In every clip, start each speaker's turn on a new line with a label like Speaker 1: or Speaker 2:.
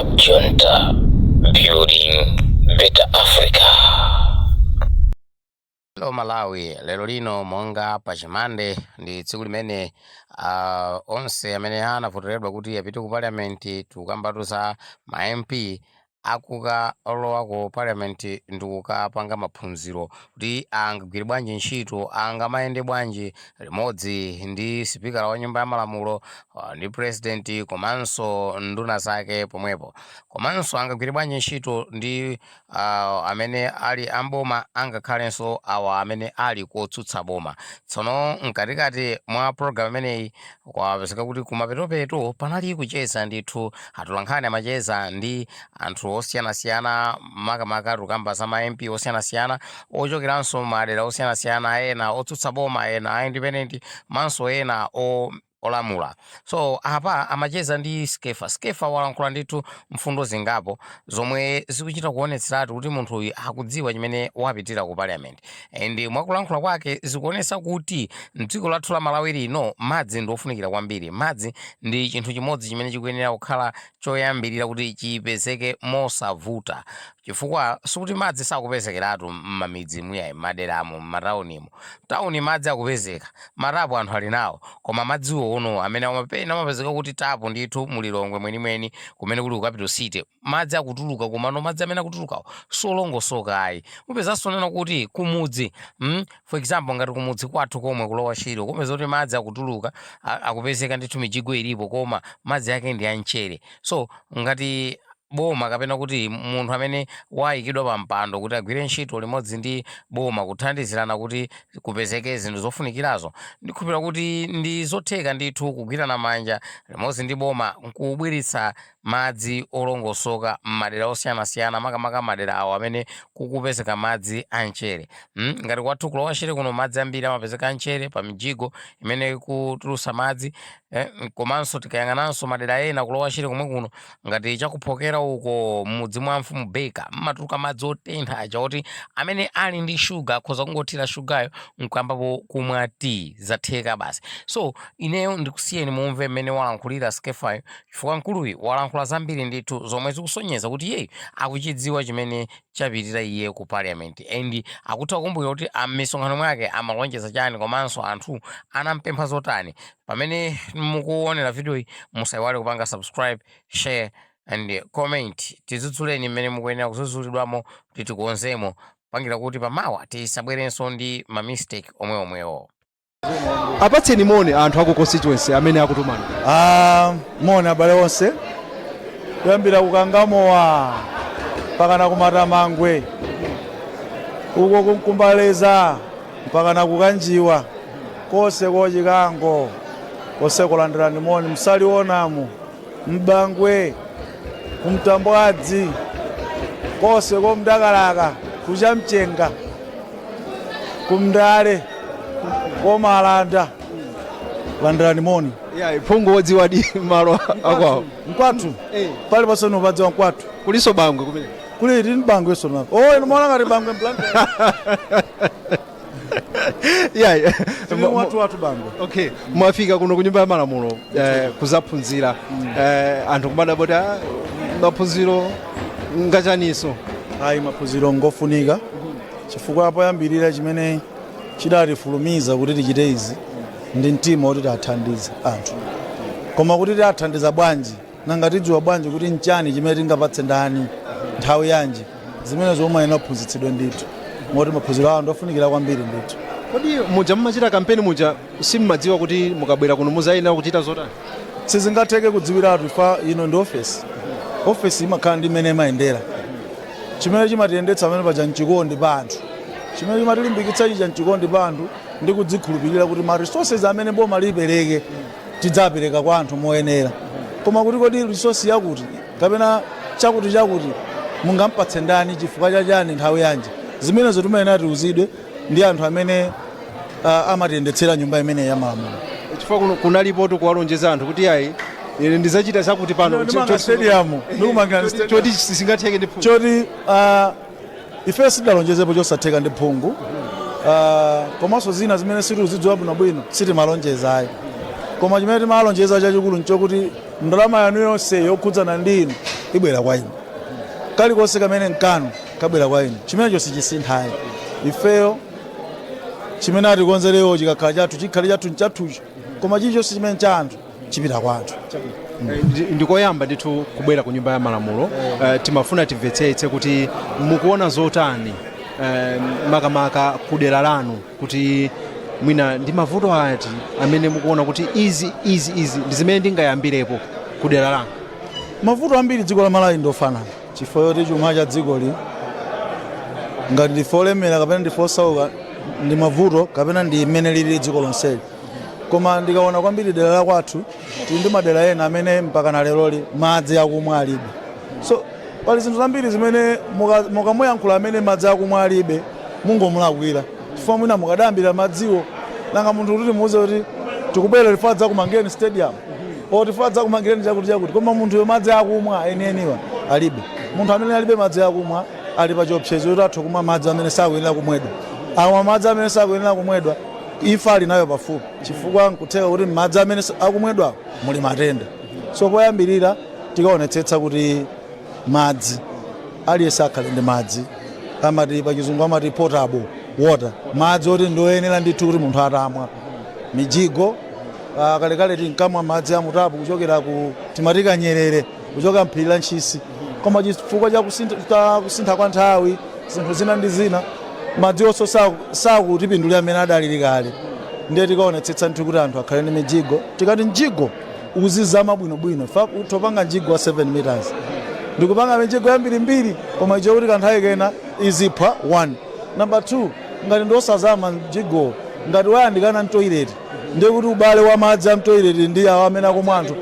Speaker 1: Junta, building better Africa. Hello Malawi, lero lino monga pachimande ndi tsiku limene onse amene anavoteredwa kuti apite ku parliament tukambatusa ma MP akuka olowa ku parliament ndi kukapanga maphunziro kuti angagwire bwanji ntchito, angamayende bwanji limodzi ndi sipikala wa nyumba ya malamulo ndi president komanso nduna zake pomwepo, komanso angagwire bwanji ntchito ndi amene ali amboma angakhalenso awa amene ali kotsutsa boma. Tsono mkatikati mwa program imeneyi kwapezeka kuti kumapetopeto panali kucheza ndithu atolankhani amacheza ndi anthu osiyanasiyana makamaka tukamba za ma MP osiyanasiyana ochokeranso madera osiyanasiyana, ena otsutsa boma, ena independent, manso ena olamula. So apa amacheza ndi Skeffa walankhula ndithu mfundo zingapo zomwe zikuchita kuonetseratu kuti munthu uyu akudziwa chimene wapitira ku parliament. And mwakulankhula kwake zikuonesa kuti mdziko lathu la Malawi lino madzi ndi ofunikira kwambiri. Madzi ndi chinthu chimodzi chimene chikuyenera kukhala choyambirira kuti chipezeke mosavuta, chifukwa sikuti madzi sakupezekeratu m'mamidzi muyayi, maderamo, m'mataunimo. Tauni madzi akupezeka, matapu anthu ali nawo, koma madziwo ono amene amapezeka kuti tapu ndithu mulilongwe mwenimweni kumene kuli ku capital city, madzi akutuluka komano madzi amene akutulukawo solongosoka ayi. Mupezanso nena kuti kumudzi, for example ngati kumudzi kwathu komwe kulowa Shiro kumeza kuti madzi akutuluka akupezeka ndithu mijigo ilipo koma madzi ake ndi anchere. So ngati boma kapena kuti munthu amene wayikidwa pa mpando kuti agwire ntchito limodzi ndi boma kuthandizirana kuti kupezeke zinthu zofunikirazo, ndikhulupirira kuti ndi zotheka ndithu kugwirana manja limodzi ndi boma nkubwiritsa madzi olongosoka m'madera osiyanasiyana, makamaka madera awo amene kukupezeka madzi anchere. Ngati kwathu kulowa Shiro kuno madzi ambiri amapezeka anchere pa mijigo imene kutulusa madzi, komanso tikayang'ananso madera ena kulowa Shiro kumwe kuno ngati chakuphokera uko mudzi mwa mfumu Beka mmatuluka madzi otentha aja oti amene ali ndi shuga akhoza kungothira shugayo nkwambapo kumwa tea zatheka basi. So ineyo ndikusiyeni mumve mmene walankhulira Skeffa, chifukwa mkuluyi walankhula zambiri ndithu zomwe zikusonyeza kuti iyeyo akuchidziwa chimene chapitira iye ku parliament, and akutha kukumbukira kuti m'misonkhano mwake amalonjeza chani komanso anthu anampempha zotani. Pamene mukuonera video iyi musayiwale kupanga subscribe, share and comment. Tizudzuleni mmene mukuyenera kudzudzulidwamo kuti tikukonzemo pangira kuti pamawa tisabwerenso ndi ma mistake omweomwewo.
Speaker 2: Apatseni moni anthu aku constituency amene akutumana.
Speaker 3: Moni abale onse kuyambira kukangamowa mpaka kumatamangwe uko kumbaleza mpaka kukanjiwa kose kochikango kose kulandirani moni, msalionamu mbangwe kumtambwadzi kose komdakalaka kuchamchenga kumndale komalanda landirani moni.
Speaker 2: Phungu wodziwadi malo akwawo
Speaker 3: mkwathu pali pasano padziwa mkwathu
Speaker 2: kuliso bangwe kumene
Speaker 3: kuli ndi bangwe sono ino mwana ngati bangwe mplanta watu bangwe.
Speaker 2: Okay, mwafika kuno ku nyumba ya malamulo kuzaphunzira anthu kumadabota maphunziro ngachaniso.
Speaker 3: Ayi maphunziro ngofunika chifukwa apo yambirira chimene chidatifulumiza kuti tichite izi ndi mtima kuti tiathandize anthu, koma kuti tiathandiza bwanji nanga tidziwa bwanji kuti nchani chimene tingapatse ndani nthawi yanji, zimene zomwe inaphunzitsidwe ndithu moti maphunziro awo ndofunikira kwambiri ndithu.
Speaker 2: Kodi muja mumachita kampeni muja simmadziwa kuti mukabwera kuno muzayina kuchita zotani?
Speaker 3: Sizingatheke kudziwiratu ifa ino ndi ofesi imakhala ndi imene imayendera. Chimene chimatiyendetsa amene paja mchikondi pa anthu, chimene chimatilimbikitsa chija mchikondi pa anthu ndi kudzikhulupirira kuti ma resources amene boma lipereke tidzapereka kwa anthu moyenera. Koma kuti kodi resource yakuti kapena chakuti mungampatse ndani chifukwa chachani nthawi yanji, zimenezo timayenera tiuzidwe ndi anthu amene amatiyendetsera nyumba imene ya malamulo.
Speaker 2: Chifukwa kunalipo kuwalonjeza anthu kuti ayi ndizachita chakuti pano
Speaker 3: stadium
Speaker 2: choti sisingatheke ndi phungu
Speaker 3: choti ife sidalonjezepo chosatheka ndi phungu, komanso zina zimene sitiuzidziwa bwinobwino sitimalonjeza ayi, koma chimene timalonjeza chachikulu nchokuti ndalama yanu yonse yokhudzana ndi inu ibwera kwa inu kalikonse kamene nkanu kabwera kwa inu chimenecho sichisinthayi ifeyo chimene atikonzerewo chikakhala chathu chikhale chathucho koma chilichonse chimene cha anthu chipita kwa anthu.
Speaker 2: Ndikoyamba ndithu kubwera ku nyumba ya malamulo timafuna timvetsetse kuti mukuona zotani makamaka kudera lanu kuti mwina ndi mavuto ati amene mukuona kuti izi ndi zimene ndingayambirepo kudera lanu.
Speaker 3: Mavuto ambiri dziko la Malawi ndofanana chifukwa choti chuma cha dzikoli ngati ndifolemera kapena ndifosauka ndi mavuto kapena ndi imene lili dziko lonseli. Koma ndikaona kwambiri dera la kwathu tili ndi madera ena amene mpaka na leroli madzi akumwa alibe. So pali zinthu zambiri zimene mukamuyankhula amene madzi akumwa alibe mungomulakwira chifukwa mwina mukadayambira madziwo nanga munthu kuti muuze kuti tikubwera tifadza kumangireni stadium o tifadza kumangireni chakuti koma munthu madzi akumwa enieniwa alibe. Munthu amene alibe madzi akumwa ali pa chiopsezo kuti athu kumwa madzi amene sakuyenera kumwedwa. Awa madzi amene sakuyenera kumwedwa ifa ali nayo pafupi chifukwa nkutheka kuti madzi amene akumwedwa muli matenda. So poyambirira tikaonetsetsa kuti madzi aliyense akhale ndi madzi amati pa chizungu amati potable water, madzi oti ndoyenera ndithu kuti munthu atamwa. Mijigo kalekale tinkamwa madzi amutapu kuchokera ku timatika Nyerere kuchoka mphiri la Ntchisi koma chifukwa cha kusintha kwa nthawi zinthu zina ndi zina madzi onso sakutipindulira amene adalili kale. Ndiye tikaonetsetsa nthu kuti anthu akhale ndi mijigo. Tikati mjigo uzizama bwinobwino utopanga mjigo wa 7 meters ndikupanga mijigo yambirimbiri koma icho kuti kanthawi kena izipha 1. Number 2 ngati ndosazama mjigo ngati wayandikana mtoilet ndiye kuti ubale wa madzi amtoilet ndi awo amene akumwa anthu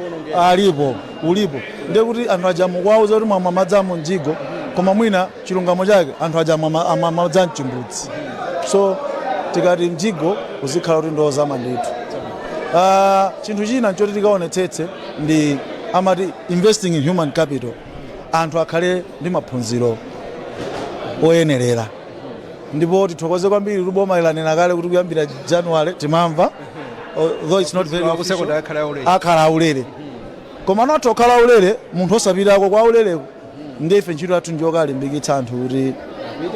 Speaker 3: ulipo ndiye kuti anthu aja mukuwauza kuti mwamwa madzi amu mjigo koma mwina chilungamo chake anthu aja amamwa madzi amchimbudzi. So tikati mjigo uzikhala kuti ndozama ndithu. Chinthu china choti tikaonetsetse ndi amati investing in human capital. Anthu akhale ndi maphunziro oyenerera ndipo tithokoze kwambiri kuti boma ilanena kale kuti kuyambira January timamva though it's not very official akhala aulere koma not okhala aulere munthu osapitako kwa aulere ndife ntchito yathu njokalimbikitsa anthu kuti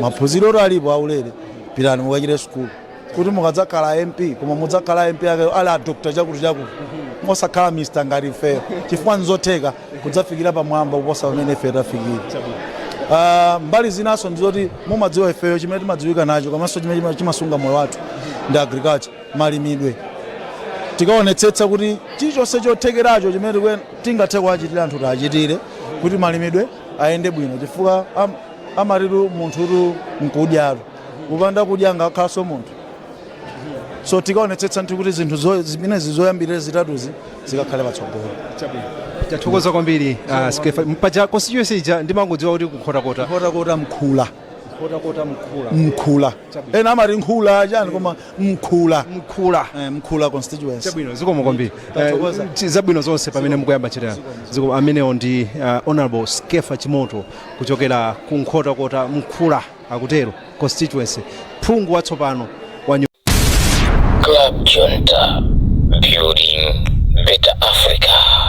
Speaker 3: maphunziro alipo aulere pitani mukachite school kuti mukadzakhala MP koma mudzakhala MP ake ali a doctor chakuti mosakhala Mr. ngati ifeyo chifukwa nzotheka kudzafikira pamwamba kuposa pamene ife tafikira. Mbali zinaso ndizoti mumadziwa ifeyo chimene timadziwika nacho komanso chimene chimasunga moyo wathu ndi agriculture malimidwe. Tikaonetsetsa kuti chilichonse chothekeracho chimene tingathe kuachitira anthu tiachitire kuti malimidwe ayende bwino chifukwa amatitu munthutu nkudyatu kupanda kudya ngakhalanso munthu. So tikaonetsetsa nthu kuti zinthu zimene zizoyambirira zitatuzi zikakhale patsogolo.
Speaker 2: Tathokoza kwambiri Skeffa mpaja constituency ija ndimangodziwa kuti kukhotakota mkhula ena amati nkhula chani koma mkhula constituency. Chabwino zikomo kwambiri zabwino zonse pamene mukuyamba chitera zikomo. Amenewo ndi Honorable Skeffa Chimoto kuchokera ku nkhotakota mkhula akutero constituency phungu watsopano wa
Speaker 1: Club Junta, building better Africa.